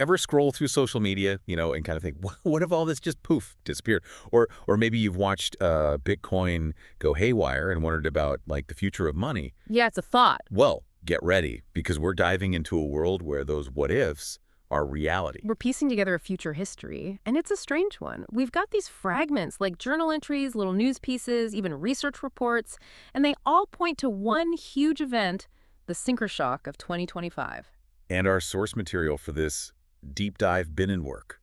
Ever scroll through social media, and kind of think, what if all this just poof, disappeared? Or maybe you've watched Bitcoin go haywire and wondered about, like, the future of money. Yeah, it's a thought. Well, get ready, because we're diving into a world where those what-ifs are reality. We're piecing together a future history, and it's a strange one. We've got these fragments, like journal entries, little news pieces, even research reports, and they all point to one huge event, the sinker shock of 2025. And our source material for this deep dive bin work,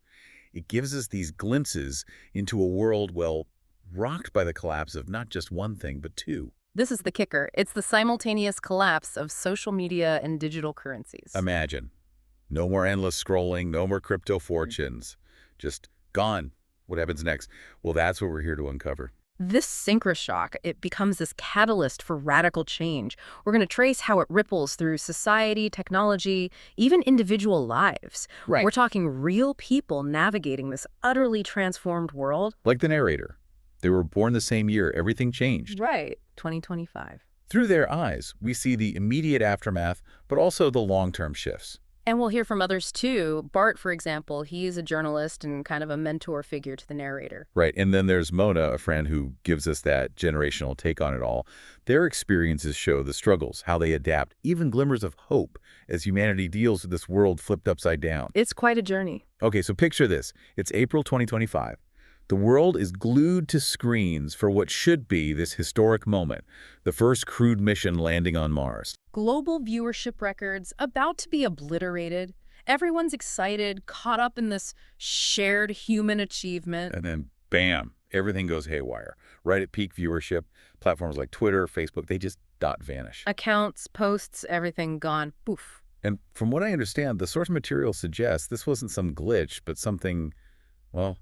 it gives us these glimpses into a world, well, rocked by the collapse of not just one thing, but two. This is the kicker. It's the simultaneous collapse of social media and digital currencies. Imagine. No more endless scrolling, no more crypto fortunes. Just gone. What happens next? Well, that's what we're here to uncover. This sinker shock, it becomes this catalyst for radical change. We're going to trace how it ripples through society, technology, even individual lives. Right. We're talking real people navigating this utterly transformed world. Like the narrator. They were born the same year. Everything changed. Right. 2025. Through their eyes, we see the immediate aftermath, but also the long-term shifts. And we'll hear from others too. Bart, for example, he's a journalist and kind of a mentor figure to the narrator. Right, and then there's Mona, a friend who gives us that generational take on it all. Their experiences show the struggles, how they adapt, even glimmers of hope as humanity deals with this world flipped upside down. It's quite a journey. Okay, so picture this. It's April 2025. The world is glued to screens for what should be this historic moment, the first crewed mission landing on Mars. Global viewership records about to be obliterated. Everyone's excited, caught up in this shared human achievement. And then, bam, everything goes haywire. Right at peak viewership, platforms like Twitter, Facebook, they just vanish. Accounts, posts, everything gone. Poof. And from what I understand, the source material suggests this wasn't some glitch, but something, well,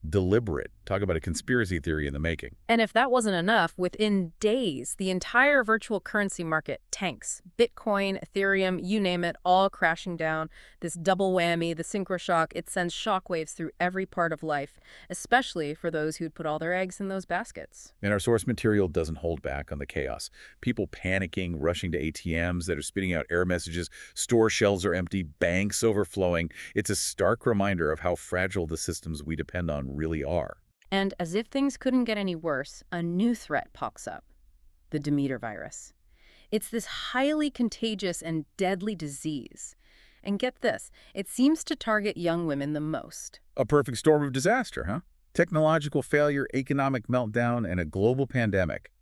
deliberate. Talk about a conspiracy theory in the making. And if that wasn't enough, within days, the entire virtual currency market tanks. Bitcoin, Ethereum, you name it, all crashing down. This double whammy, the synchro shock, it sends shockwaves through every part of life, especially for those who'd put all their eggs in those baskets. And our source material doesn't hold back on the chaos. People panicking, rushing to ATMs that are spitting out error messages, store shelves are empty, banks overflowing. It's a stark reminder of how fragile the systems we depend on really are. And as if things couldn't get any worse, a new threat pops up, the Demeter virus. It's this highly contagious and deadly disease. And get this, it seems to target young women the most. A perfect storm of disaster, huh? Technological failure, economic meltdown, and a global pandemic.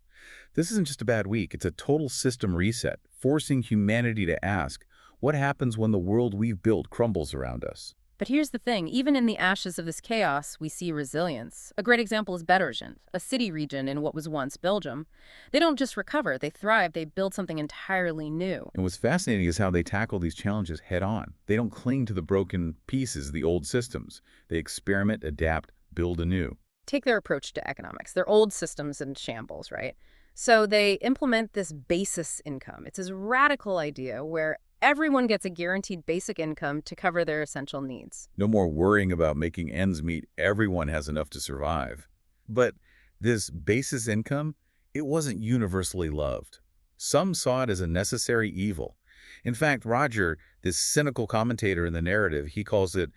This isn't just a bad week, it's a total system reset, forcing humanity to ask, what happens when the world we've built crumbles around us? But here's the thing, even in the ashes of this chaos, we see resilience. A great example is Belgium, a city region in what was once Belgium. They don't just recover, they thrive, they build something entirely new. And what's fascinating is how they tackle these challenges head on. They don't cling to the broken pieces, the old systems. They experiment, adapt, build anew. Take their approach to economics. Their old systems in shambles, right? So they implement this basis income. It's this radical idea where everyone gets a guaranteed basic income to cover their essential needs. No more worrying about making ends meet. Everyone has enough to survive. But this basis income, it wasn't universally loved. Some saw it as a necessary evil. In fact, Roger, this cynical commentator in the narrative, he calls it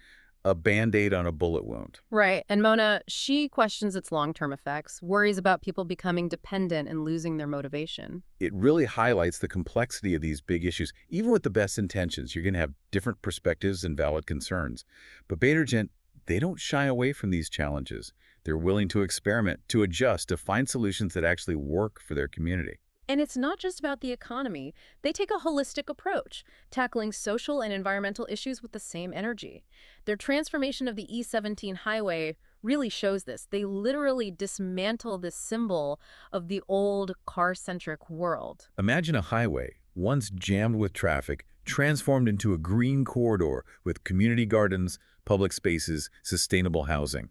a Band-Aid on a bullet wound. Right. And Mona, she questions its long-term effects, worries about people becoming dependent and losing their motivation. It really highlights the complexity of these big issues. Even with the best intentions, you're going to have different perspectives and valid concerns. But Badergent, they don't shy away from these challenges. They're willing to experiment, to adjust, to find solutions that actually work for their community. And it's not just about the economy. They take a holistic approach, tackling social and environmental issues with the same energy. Their transformation of the E17 highway really shows this. They literally dismantle this symbol of the old car-centric world. Imagine a highway, once jammed with traffic, transformed into a green corridor with community gardens, public spaces, sustainable housing.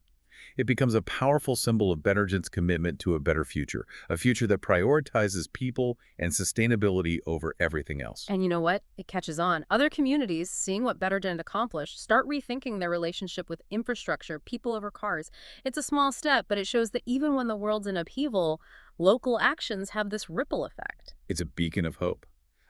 It becomes a powerful symbol of Badergent's commitment to a better future, a future that prioritizes people and sustainability over everything else. And you know what? It catches on. Other communities, seeing what Badergent accomplished, start rethinking their relationship with infrastructure, people over cars. It's a small step, but it shows that even when the world's in upheaval, local actions have this ripple effect. It's a beacon of hope,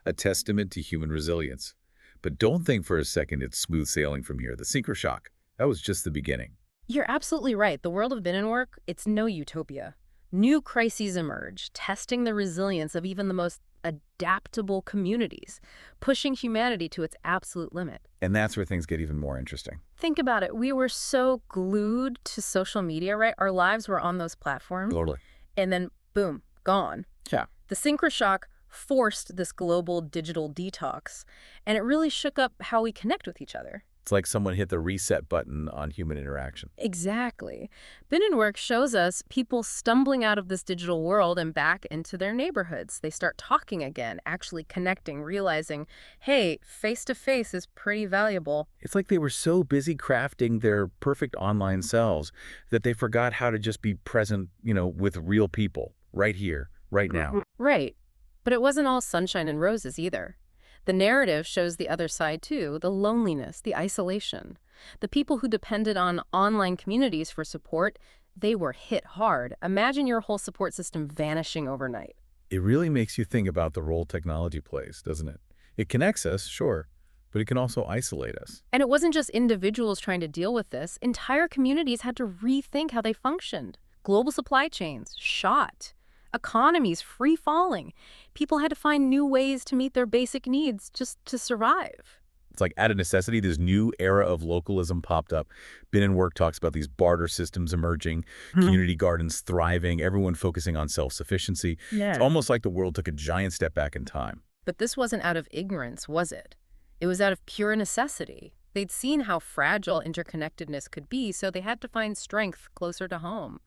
a testament to human resilience. But don't think for a second it's smooth sailing from here. The synchro shock, that was just the beginning. You're absolutely right. The world of Binnenwerk, it's no utopia. New crises emerge, testing the resilience of even the most adaptable communities, pushing humanity to its absolute limit. And that's where things get even more interesting. Think about it. We were so glued to social media, right? Our lives were on those platforms. Totally. And then, boom, gone. Yeah. The synchro shock forced this global digital detox, and it really shook up how we connect with each other. It's like someone hit the reset button on human interaction. Exactly. Binnenwerk shows us people stumbling out of this digital world and back into their neighborhoods. They start talking again, actually connecting, realizing, hey, face-to-face is pretty valuable. It's like they were so busy crafting their perfect online selves that they forgot how to just be present, with real people right here, right now. Right. But it wasn't all sunshine and roses either. The narrative shows the other side too, the loneliness, the isolation. The people who depended on online communities for support, they were hit hard. Imagine your whole support system vanishing overnight. It really makes you think about the role technology plays, doesn't it? It connects us, sure, but it can also isolate us. And it wasn't just individuals trying to deal with this. Entire communities had to rethink how they functioned. Global supply chains shot. Economies free-falling. People had to find new ways to meet their basic needs just to survive. It's like out of necessity, this new era of localism popped up. Binnenwerk talks about these barter systems emerging, community gardens thriving, everyone focusing on self-sufficiency. Yeah. It's almost like the world took a giant step back in time. But this wasn't out of ignorance, was it? It was out of pure necessity. They'd seen how fragile interconnectedness could be, so they had to find strength closer to home.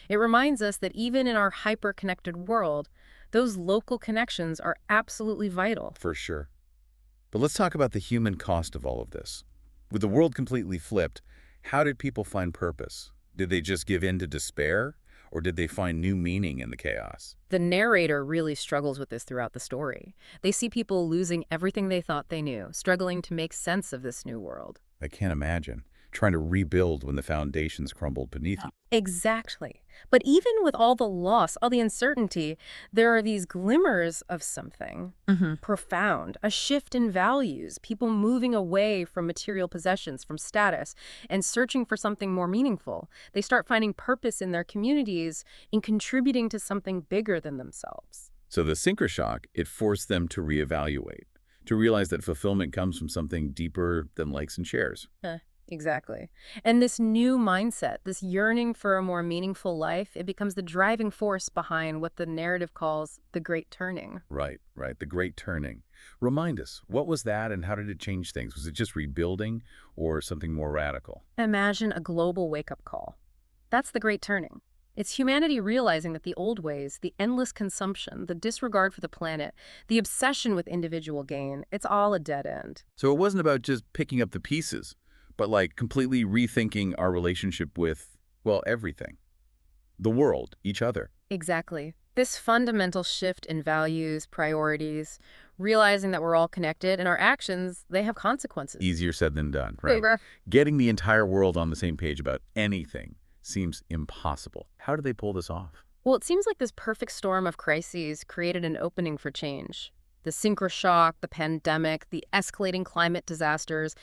It reminds us that even in our hyper-connected world, those local connections are absolutely vital. For sure. But let's talk about the human cost of all of this. With the world completely flipped, how did people find purpose? Did they just give in to despair? Or did they find new meaning in the chaos? The narrator really struggles with this throughout the story. They see people losing everything they thought they knew, struggling to make sense of this new world. I can't imagine. Trying to rebuild when the foundations crumbled beneath you. Exactly. But even with all the loss, all the uncertainty, there are these glimmers of something profound, a shift in values, people moving away from material possessions, from status, and searching for something more meaningful. They start finding purpose in their communities, in contributing to something bigger than themselves. So the synchro shock, it forced them to reevaluate, to realize that fulfillment comes from something deeper than likes and shares. Exactly. And this new mindset, this yearning for a more meaningful life, it becomes the driving force behind what the narrative calls the Great Turning. Right. The Great Turning. Remind us, what was that and how did it change things? Was it just rebuilding or something more radical? Imagine a global wake-up call. That's the Great Turning. It's humanity realizing that the old ways, the endless consumption, the disregard for the planet, the obsession with individual gain, it's all a dead end. So it wasn't about just picking up the pieces, but like completely rethinking our relationship with, well, everything. The world, each other. Exactly. This fundamental shift in values, priorities, realizing that we're all connected and our actions, they have consequences. Easier said than done, right? Getting the entire world on the same page about anything seems impossible. How do they pull this off? Well, it seems like this perfect storm of crises created an opening for change. The synchro shock, the pandemic, the escalating climate disasters.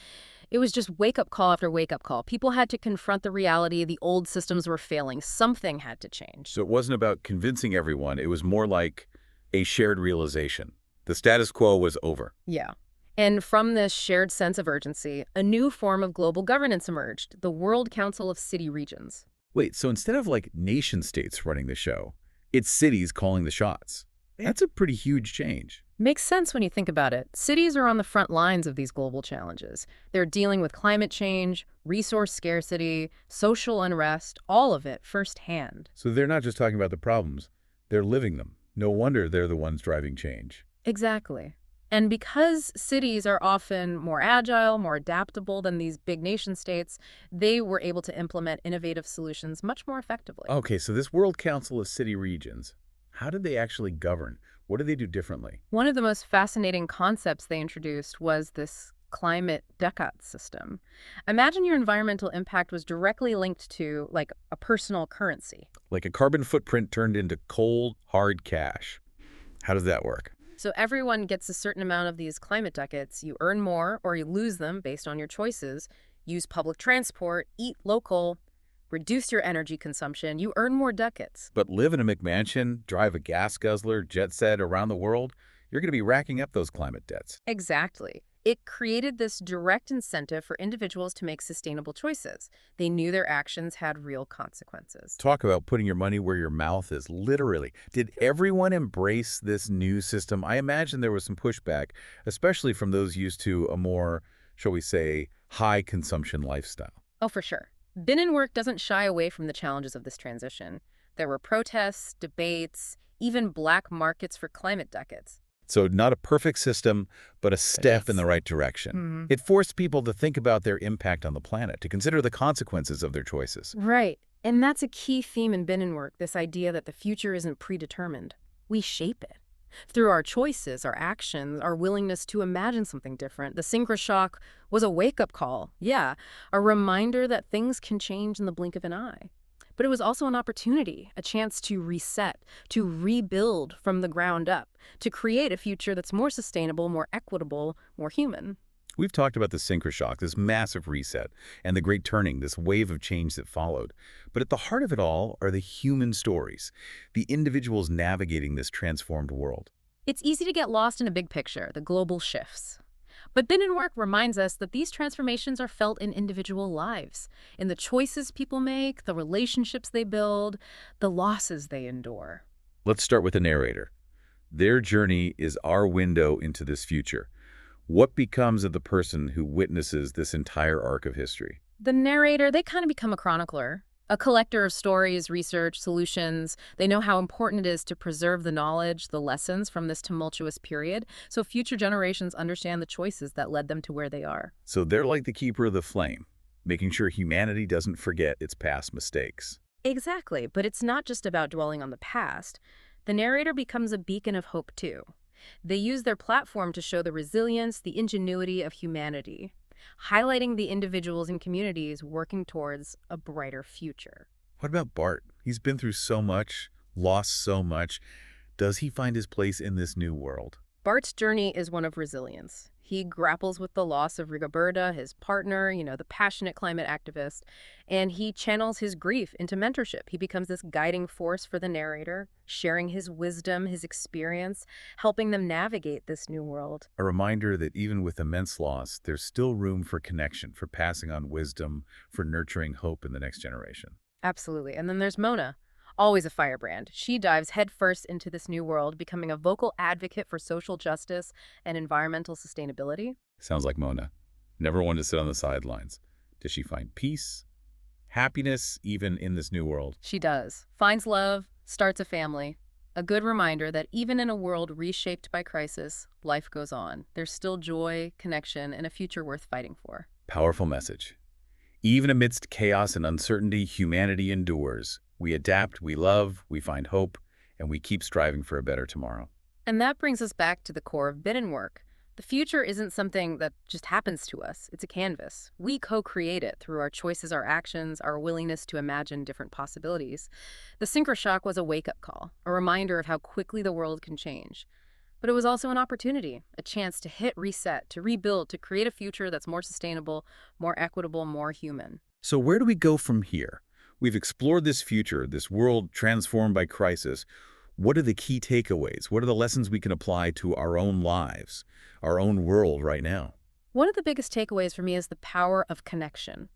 It was just wake-up call after wake-up call. People had to confront the reality the old systems were failing. Something had to change. So it wasn't about convincing everyone. It was more like a shared realization. The status quo was over. Yeah. And from this shared sense of urgency, a new form of global governance emerged, the World Council of City Regions. Wait, so instead of like nation-states running the show, it's cities calling the shots. That's a pretty huge change. Makes sense when you think about it. Cities are on the front lines of these global challenges. They're dealing with climate change, resource scarcity, social unrest, all of it firsthand. So they're not just talking about the problems, they're living them. No wonder they're the ones driving change. Exactly. And because cities are often more agile, more adaptable than these big nation states, they were able to implement innovative solutions much more effectively. Okay, so this World Council of City Regions, how did they actually govern? What do they do differently? One of the most fascinating concepts they introduced was this climate decat system. Imagine your environmental impact was directly linked to, like, a personal currency. Like a carbon footprint turned into cold, hard cash. How does that work? So everyone gets a certain amount of these climate ducats. You earn more or you lose them based on your choices. Use public transport, eat local, reduce your energy consumption. You earn more ducats. But live in a McMansion, drive a gas guzzler, jet set around the world, you're going to be racking up those climate debts. Exactly. It created this direct incentive for individuals to make sustainable choices. They knew their actions had real consequences. Talk about putting your money where your mouth is, literally. Did everyone embrace this new system? I imagine there was some pushback, especially from those used to a more, shall we say, high consumption lifestyle. Oh, for sure. Bin and Work doesn't shy away from the challenges of this transition. There were protests, debates, even black markets for climate ducats. So not a perfect system, but a step in the right direction. It forced people to think about their impact on the planet, to consider the consequences of their choices. Right. And that's a key theme in Bin and Work, this idea that the future isn't predetermined. We shape it. Through our choices, our actions, our willingness to imagine something different, the synchro shock was a wake-up call. Yeah, a reminder that things can change in the blink of an eye. But it was also an opportunity, a chance to reset, to rebuild from the ground up, to create a future that's more sustainable, more equitable, more human. We've talked about the synchro shock, this massive reset, and the great turning, this wave of change that followed. But at the heart of it all are the human stories, the individuals navigating this transformed world. It's easy to get lost in a big picture, the global shifts. But Bin and Work reminds us that these transformations are felt in individual lives, in the choices people make, the relationships they build, the losses they endure. Let's start with the narrator. Their journey is our window into this future. What becomes of the person who witnesses this entire arc of history? The narrator, they kind of become a chronicler, a collector of stories, research, solutions. They know how important it is to preserve the knowledge, the lessons from this tumultuous period, so future generations understand the choices that led them to where they are. So they're like the keeper of the flame, making sure humanity doesn't forget its past mistakes. Exactly, but it's not just about dwelling on the past. The narrator becomes a beacon of hope, too. They use their platform to show the resilience, the ingenuity of humanity, highlighting the individuals and communities working towards a brighter future. What about Bart? He's been through so much, lost so much. Does he find his place in this new world? Bart's journey is one of resilience. He grapples with the loss of Rigoberta, his partner, the passionate climate activist, and he channels his grief into mentorship. He becomes this guiding force for the narrator, sharing his wisdom, his experience, helping them navigate this new world. A reminder that even with immense loss, there's still room for connection, for passing on wisdom, for nurturing hope in the next generation. Absolutely. And then there's Mona, always a firebrand. She dives headfirst into this new world, becoming a vocal advocate for social justice and environmental sustainability. Sounds like Mona. Never one to sit on the sidelines. Does she find peace, happiness, even in this new world? She does. Finds love, starts a family. A good reminder that even in a world reshaped by crisis, life goes on. There's still joy, connection, and a future worth fighting for. Powerful message. Even amidst chaos and uncertainty, humanity endures. We adapt, we love, we find hope, and we keep striving for a better tomorrow. And that brings us back to the core of Bin and Work. The future isn't something that just happens to us. It's a canvas. We co-create it through our choices, our actions, our willingness to imagine different possibilities. The synchro shock was a wake-up call, a reminder of how quickly the world can change. But it was also an opportunity, a chance to hit reset, to rebuild, to create a future that's more sustainable, more equitable, more human. So where do we go from here? We've explored this future, this world transformed by crisis. What are the key takeaways? What are the lessons we can apply to our own lives, our own world right now? One of the biggest takeaways for me is the power of connection.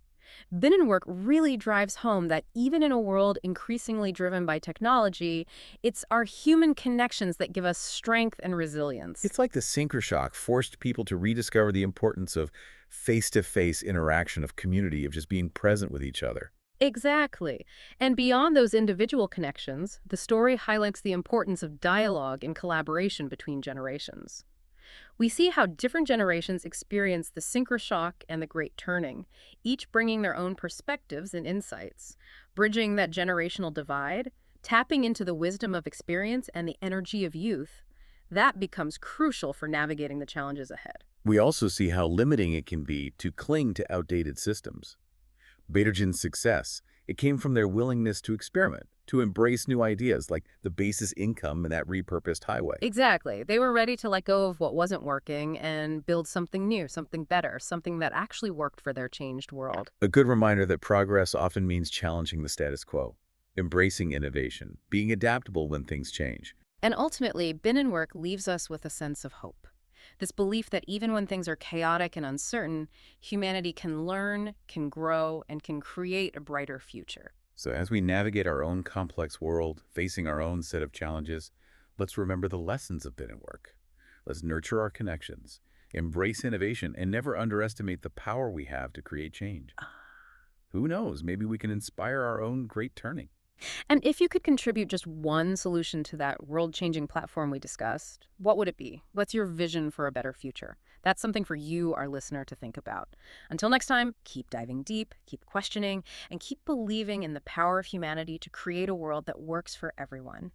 Bin and Work really drives home that even in a world increasingly driven by technology, it's our human connections that give us strength and resilience. It's like the synchro shock forced people to rediscover the importance of face-to-face interaction, of community, of just being present with each other. Exactly. And beyond those individual connections, the story highlights the importance of dialogue and collaboration between generations. We see how different generations experience the synchro shock and the great turning, each bringing their own perspectives and insights, bridging that generational divide, tapping into the wisdom of experience and the energy of youth. That becomes crucial for navigating the challenges ahead. We also see how limiting it can be to cling to outdated systems. Betagen's success, it came from their willingness to experiment, to embrace new ideas like the basis income and that repurposed highway. Exactly. They were ready to let go of what wasn't working and build something new, something better, something that actually worked for their changed world. A good reminder that progress often means challenging the status quo, embracing innovation, being adaptable when things change. And ultimately, Bin and Work leaves us with a sense of hope. This belief that even when things are chaotic and uncertain, humanity can learn, can grow, and can create a brighter future. So as we navigate our own complex world, facing our own set of challenges, let's remember the lessons of Bit and Work. Let's nurture our connections, embrace innovation, and never underestimate the power we have to create change. Who knows, maybe we can inspire our own great turning. And if you could contribute just one solution to that world-changing platform we discussed, what would it be? What's your vision for a better future? That's something for you, our listener, to think about. Until next time, keep diving deep, keep questioning, and keep believing in the power of humanity to create a world that works for everyone.